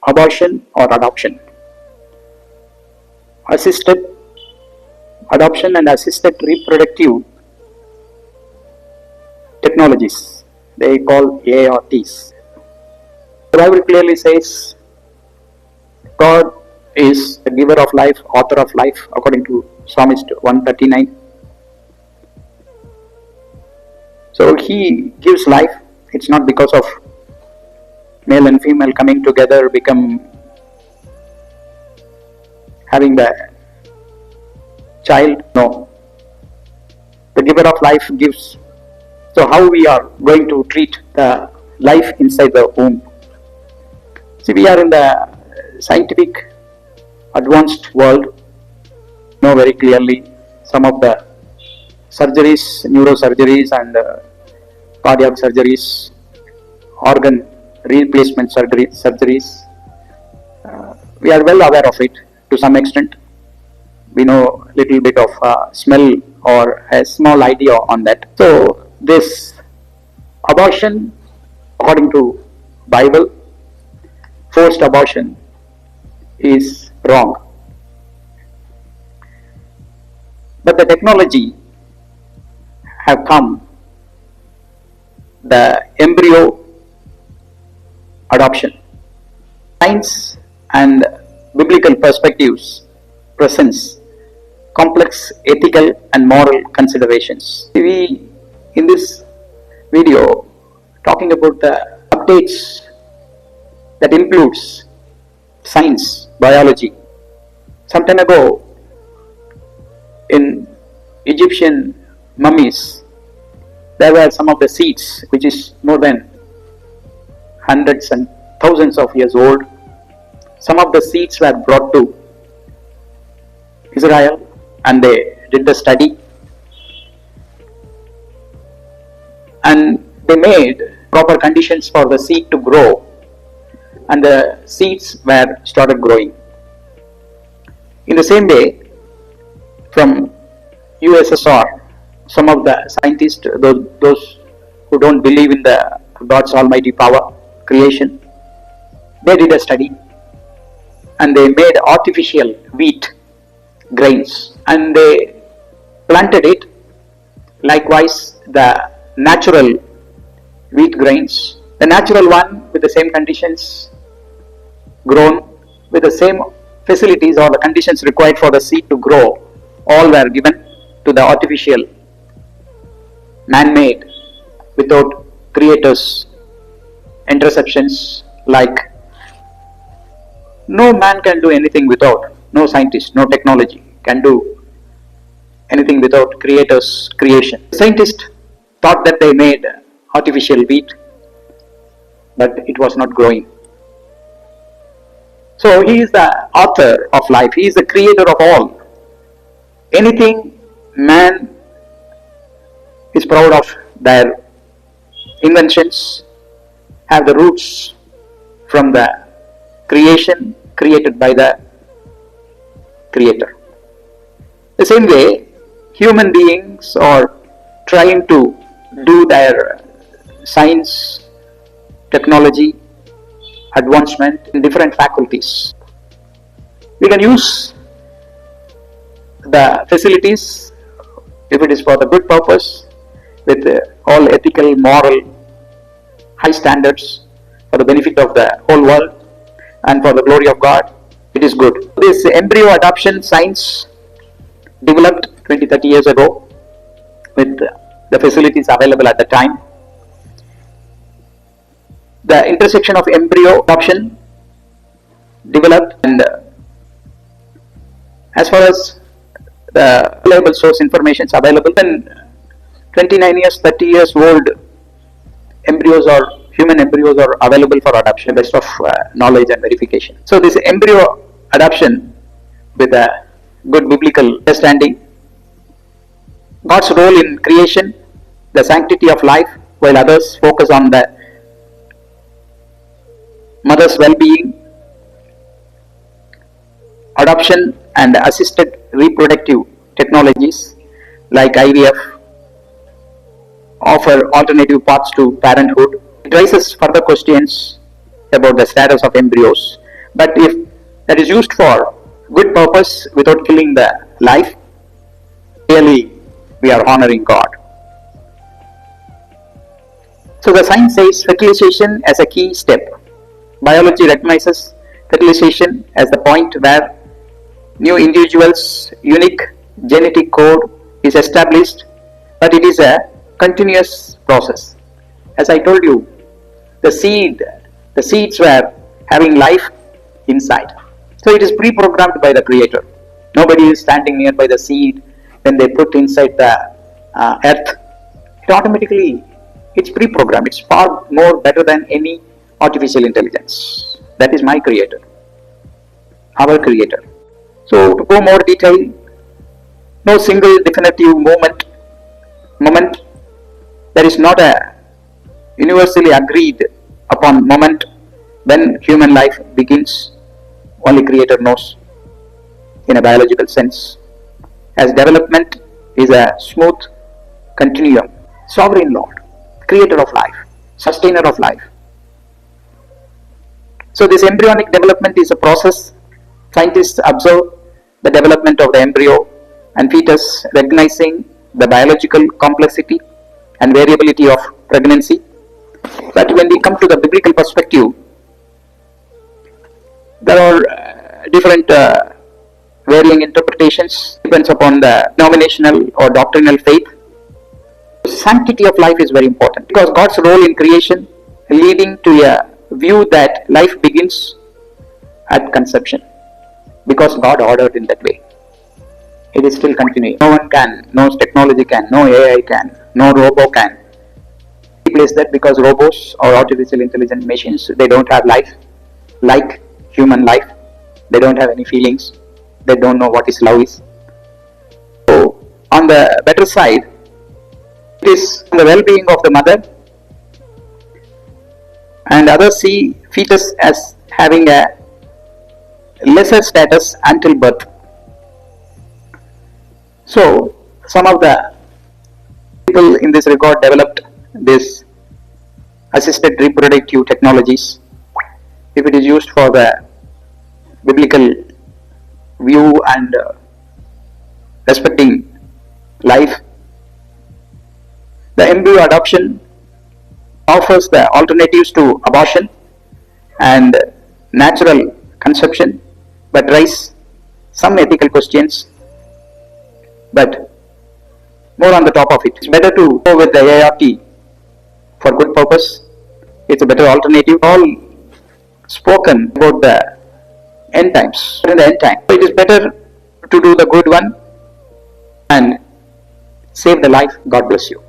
abortion or adoption. Assisted adoption and assisted reproductive technologies, they call ARTs. The Bible clearly says God is the giver of life, author of life, according to Psalmist 139. So He gives life. It's not because of male and female coming together, having the child. No. The giver of life gives. So how we are going to treat the life inside the womb? See, we are in the scientific advanced world. Know very clearly some of the surgeries, neurosurgeries and cardiac surgeries, organ replacement surgeries. We are well aware of it to some extent. We know a little bit of smell or a small idea on that. So this abortion, according to Bible, forced abortion is wrong. But the technology have come, the embryo adoption. Science and biblical perspectives presents complex ethical and moral considerations. We, in this video, talking about the updates that includes science, biology. Some time ago, in Egyptian mummies, there were some of the seeds which is more than hundreds and thousands of years old. Some of the seeds were brought to Israel and they did the study and they made proper conditions for the seed to grow, and the seeds were started growing. In the same way, from USSR, some of the scientists, those who don't believe in the God's almighty power, creation, they did a study and they made artificial wheat grains and they planted it. Likewise, the natural wheat grains, the natural one with the same conditions, grown with the same facilities or the conditions required for the seed to grow, all were given to the artificial, man-made, without creators' interceptions. Like no man can do anything without, no scientist, no technology can do anything without creator's creation. Scientists thought that they made artificial wheat, but it was not growing. So He is the author of life. He is the creator of all. Anything man is proud of, their inventions have the roots from the creation created by the Creator. The same way, human beings are trying to do their science, technology, advancement in different faculties. We can use the facilities if it is for the good purpose, with all ethical, moral, high standards for the benefit of the whole world and for the glory of God. It is good. This embryo adoption science developed 20-30 years ago with the facilities available at the time. The intersection of embryo adoption developed, and as far as the reliable source information is available, then 29 years, 30 years old embryos or human embryos are available for adoption, best of knowledge and verification. So this embryo adoption with a good biblical understanding, God's role in creation, the sanctity of life, while others focus on the mother's well-being, adoption and assisted reproductive technologies like IVF offer alternative paths to parenthood. It raises further questions about the status of embryos But if that is used for good purpose without killing the life, really we are honoring God. So the science says fertilization as a key step. Biology recognizes fertilization as the point where new individuals' unique genetic code is established, but it is a continuous process. As I told you, the seeds were having life inside. So it is pre-programmed by the Creator. Nobody is standing nearby the seed when they put inside the earth. It automatically, it's pre-programmed. It's far more better than any artificial intelligence. That is my Creator, our Creator. So to go more detail, no single definitive moment. There is not a universally agreed upon moment when human life begins. Only Creator knows in a biological sense. As development is a smooth continuum. Sovereign Lord, Creator of life, Sustainer of life. So this embryonic development is a process. Scientists observe the development of the embryo and fetus, recognizing the biological complexity and variability of pregnancy. But when we come to the biblical perspective, there are different varying interpretations, depends upon the denominational or doctrinal faith. Sanctity of life is very important because God's role in creation leading to a view that life begins at conception, because God ordered in that way. It is still continuing. No one can, no technology can, no AI can, no robo can replace that, because robots or artificial intelligent machines, they don't have life like human life. They don't have any feelings. They don't know what is love is. So on the better side, it is the well-being of the mother, and others see fetus as having a lesser status until birth. So some of the people in this regard developed this assisted reproductive technologies. If it is used for the biblical view and respecting life, the embryo adoption offers the alternatives to abortion and natural conception, but raise some ethical questions. But more on the top of it, it's better to go with the ART for good purpose. It's a better alternative. All spoken about the end times. In the end time, it is better to do the good one and save the life. God bless you.